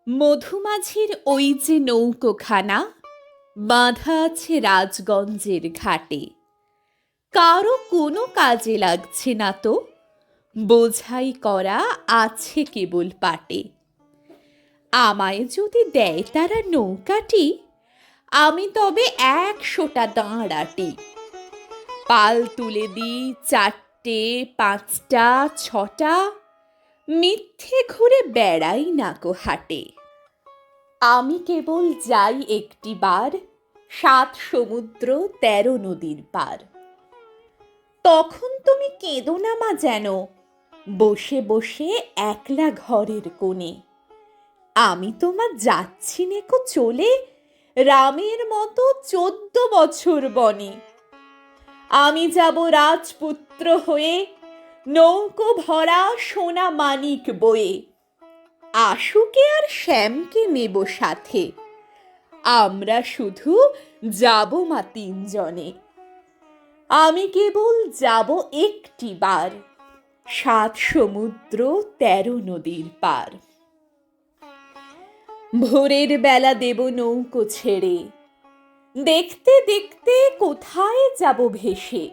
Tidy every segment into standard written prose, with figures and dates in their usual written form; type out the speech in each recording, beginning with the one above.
মধুমাঝির ওই যে নৌকোখানা বাঁধা আছে রাজগঞ্জের ঘাটে, কারো কোনো কাজে লাগছে না তো, বোঝাই করা আছে কেবল পাটে। আমায় যদি দেয় তারা নৌকাটি, আমি তবে 100টা দাঁড়াটি। পাল তুলে দিই 4টে 5টা 6টা, মিথ্যে ঘুরে বেড়াই নাকো হাটে। আমি কেবল যাই একটিবার 7 সমুদ্র 13 নদীর পার। তখন তুমি কেঁদো না মা যেন, বসে বসে একলা ঘরের কোণে। আমি তোমার যাচ্ছি নেকো চলে, রামের মতো 14 বছর বনে। আমি যাব রাজপুত্র হয়ে, নৌকো ভরা সোনা মানিক বয়ে। আশুকে আর শ্যামকে নেব সাথে, আমরা শুধু যাব মা 3 জনে। আমি কেবল যাব একটিবার 7 সমুদ্র 13 নদীর পার। ভোরের বেলা দেব নৌকো ছেড়ে, দেখতে দেখতে কোথায় যাব ভেসে।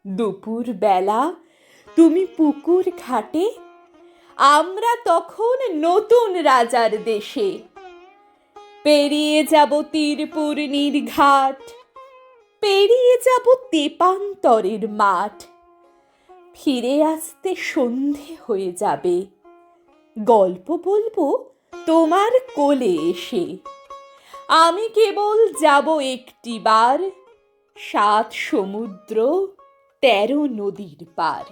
দুপুর বেলা তুমি পুকুর ঘাটে, আমরা তখন নতুন রাজার দেশে। পেরিয়ে যাব তীরপূর্ণির ঘাট, পেরিয়ে যাব তেপান্তরের মাঠ। ফিরে আসতে সন্ধে হয়ে যাবে, গল্প বলবো তোমার কোলে এসে। আমি কেবল যাব একটিবার 7 সমুদ্র 13 নদীর পার।